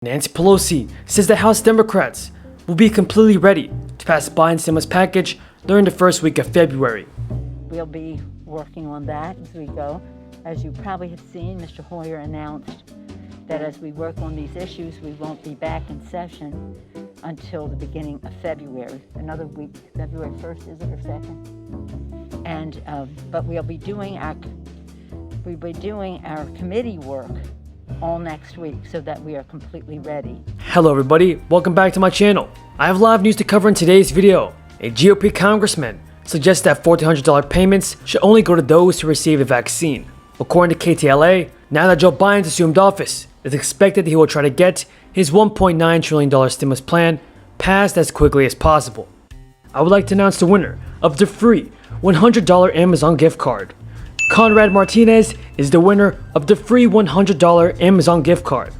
Nancy Pelosi says the House Democrats will be completely ready to pass Biden's stimulus package during the first week of February. We'll be working on that as we go. As you probably have seen, Mr. Hoyer announced that as we work on these issues, we won't be back in session until the beginning of February. Another week, February 1st, is it, or 2nd? And, but we'll be doing our committee work all next week so that we are completely ready. Hello everybody, welcome back to my channel. I have live news to cover in today's video. A GOP congressman suggests that $1,400 payments should only go to those who receive a vaccine. According to KTLA, now that Joe Biden assumed office, it's expected that he will try to get his $1.9 trillion stimulus plan passed as quickly as possible. I would like to announce the winner of the free $100 Amazon gift card. Conrad Martinez is the winner of the free $100 Amazon gift card.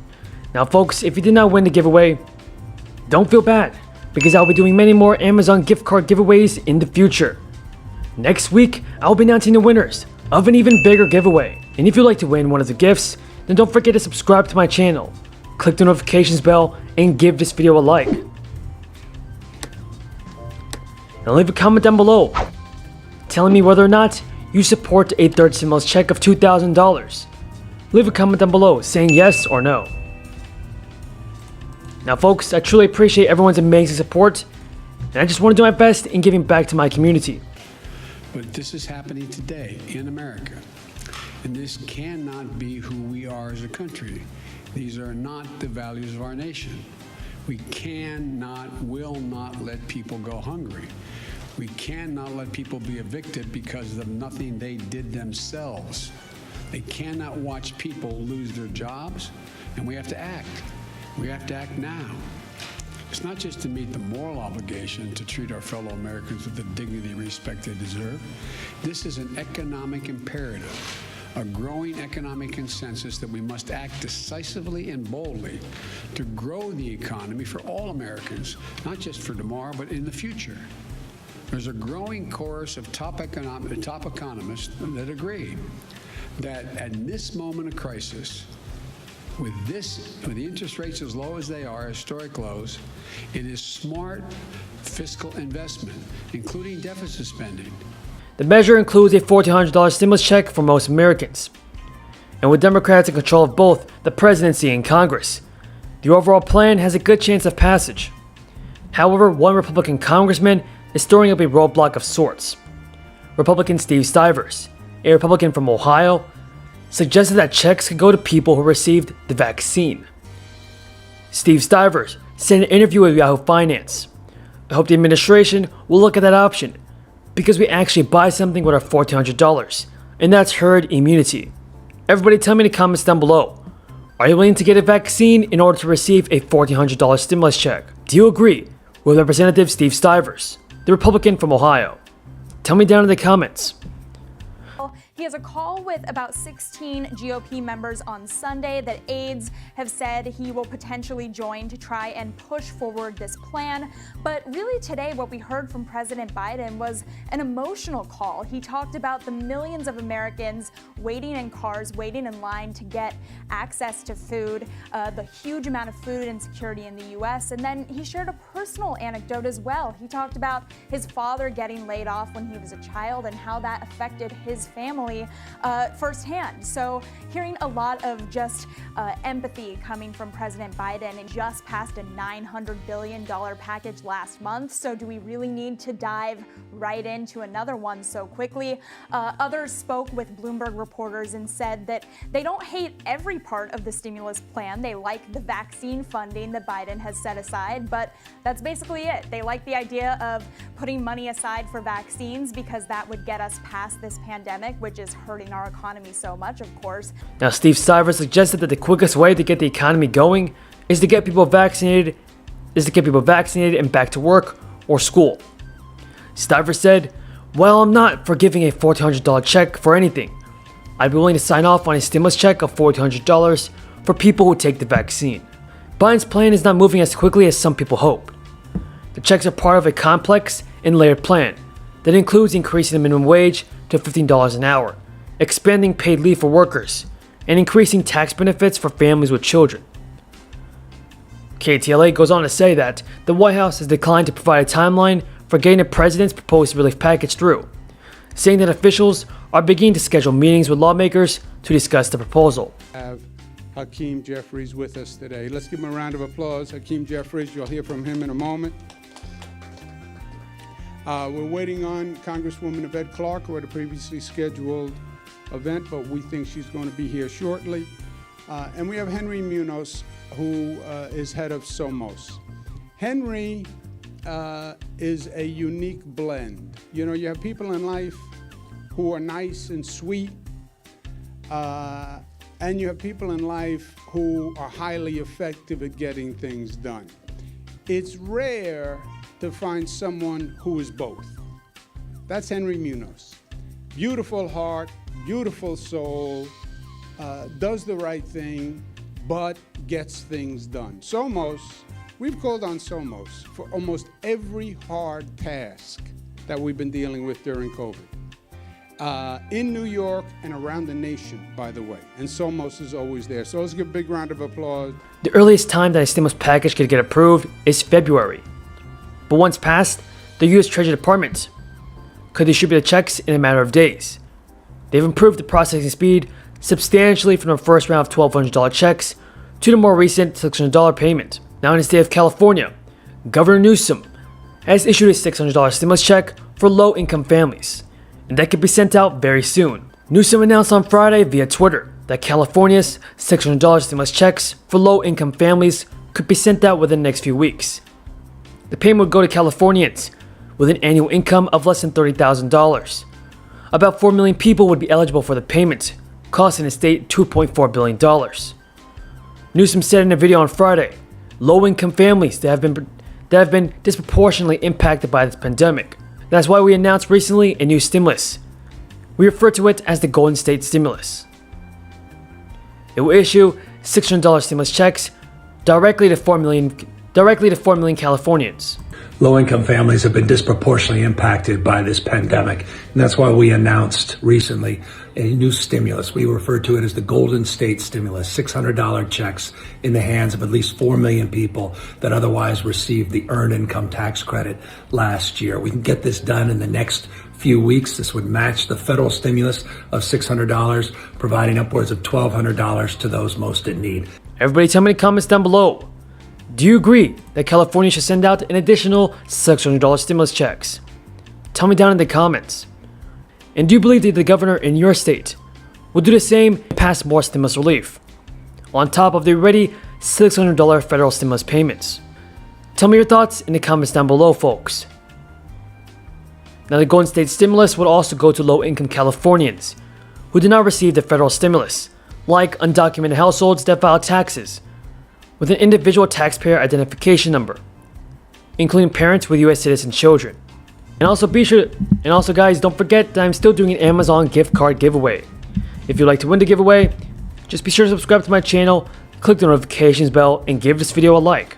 Now folks, if you did not win the giveaway, don't feel bad, because I'll be doing many more Amazon gift card giveaways in the future. Next week, I'll be announcing the winners of an even bigger giveaway. And if you'd like to win one of the gifts, then don't forget to subscribe to my channel, click the notifications bell, and give this video a like. And leave a comment down below telling me whether or not you support a third stimulus check of $2,000. Leave a comment down below saying yes or no. Now folks, I truly appreciate everyone's amazing support, and I just want to do my best in giving back to my community. But this is happening today in America, and this cannot be who we are as a country. These are not the values of our nation. We will not let people go hungry. We cannot let people be evicted because of nothing they did themselves. They cannot watch people lose their jobs, and we have to act. We have to act now. It's not just to meet the moral obligation to treat our fellow Americans with the dignity and respect they deserve. This is an economic imperative, a growing economic consensus that we must act decisively and boldly to grow the economy for all Americans, not just for tomorrow, but in the future. There's a growing chorus of top economists that agree that at this moment of crisis, with the interest rates as low as they are, historic lows, it is smart fiscal investment, including deficit spending. The measure includes a $1,400 stimulus check for most Americans. And with Democrats in control of both the presidency and Congress, the overall plan has a good chance of passage. However, one Republican congressman is throwing up a roadblock of sorts. Republican Steve Stivers, a Republican from Ohio, suggested that checks could go to people who received the vaccine. Steve Stivers said in an interview with Yahoo Finance, "I hope the administration will look at that option because we actually buy something with our $1,400, and that's herd immunity." Everybody tell me in the comments down below, are you willing to get a vaccine in order to receive a $1,400 stimulus check? Do you agree with Representative Steve Stivers, the Republican from Ohio? Tell me down in the comments. He has a call with about 16 GOP members on Sunday that aides have said he will potentially join to try and push forward this plan. But really today, what we heard from President Biden was an emotional call. He talked about the millions of Americans waiting in cars, waiting in line to get access to food, the huge amount of food insecurity in the U.S. And then he shared a personal anecdote as well. He talked about his father getting laid off when he was a child and how that affected his family firsthand. So hearing a lot of just empathy coming from President Biden, and just passed a $900 billion package last month. So do we really need to dive right into another one so quickly? Others spoke with Bloomberg reporters and said that they don't hate every part of the stimulus plan. They like the vaccine funding that Biden has set aside, but that's basically it. They like the idea of putting money aside for vaccines because that would get us past this pandemic, which is hurting our economy so much, of course. Now, Steve Stivers suggested that the quickest way to get the economy going is to get people vaccinated, and back to work or school. Stivers said, "Well, I'm not for giving a $1,400 check for anything. I'd be willing to sign off on a stimulus check of $1,400 for people who take the vaccine." Biden's plan is not moving as quickly as some people hope. The checks are part of a complex and layered plan that includes increasing the minimum wage to $15 an hour, expanding paid leave for workers, and increasing tax benefits for families with children. KTLA goes on to say that the White House has declined to provide a timeline for getting the president's proposed relief package through, saying that officials are beginning to schedule meetings with lawmakers to discuss the proposal. Have Hakeem Jeffries with us today. Let's give him a round of applause. Hakeem Jeffries, you'll hear from him in a moment. We're waiting on Congresswoman Yvette Clarke, who had a previously scheduled event, but we think she's going to be here shortly. And we have Henry Munoz, who is head of SOMOS. Henry is a unique blend. You know, you have people in life who are nice and sweet, and you have people in life who are highly effective at getting things done. It's rare to find someone who is both. That's Henry Munoz. Beautiful heart, beautiful soul, does the right thing, but gets things done. SOMOS, we've called on SOMOS for almost every hard task that we've been dealing with during COVID. In New York and around the nation, by the way. And SOMOS is always there. So let's give a big round of applause. The earliest time that a stimulus package could get approved is February. But once passed, the U.S. Treasury Department could distribute the checks in a matter of days. They've improved the processing speed substantially from the first round of $1,200 checks to the more recent $600 payment. Now in the state of California, Governor Newsom has issued a $600 stimulus check for low-income families, and that could be sent out very soon. Newsom announced on Friday via Twitter that California's $600 stimulus checks for low-income families could be sent out within the next few weeks. The payment would go to Californians with an annual income of less than $30,000. About 4 million people would be eligible for the payment, costing the state $2.4 billion. Newsom said in a video on Friday, low-income families that have been disproportionately impacted by this pandemic. That's why we announced recently a new stimulus. We refer to it as the Golden State Stimulus. It will issue $600 stimulus checks directly to 4 million Californians. Low-income families have been disproportionately impacted by this pandemic, and that's why we announced recently a new stimulus. We refer to it as the Golden State Stimulus, $600 checks in the hands of at least 4 million people that otherwise received the Earned Income Tax Credit last year. We can get this done in the next few weeks. This would match the federal stimulus of $600, providing upwards of $1,200 to those most in need. Everybody tell me in the comments down below. Do you agree that California should send out an additional $600 stimulus checks? Tell me down in the comments. And do you believe that the governor in your state will do the same and pass more stimulus relief, on top of the already $600 federal stimulus payments? Tell me your thoughts in the comments down below, folks. Now, the Golden State Stimulus would also go to low-income Californians who did not receive the federal stimulus, like undocumented households that file taxes with an individual taxpayer identification number, including parents with U.S. citizen children. And also guys, don't forget that I'm still doing an Amazon gift card giveaway. If you'd like to win the giveaway, just be sure to subscribe to my channel, click the notifications bell, and give this video a like.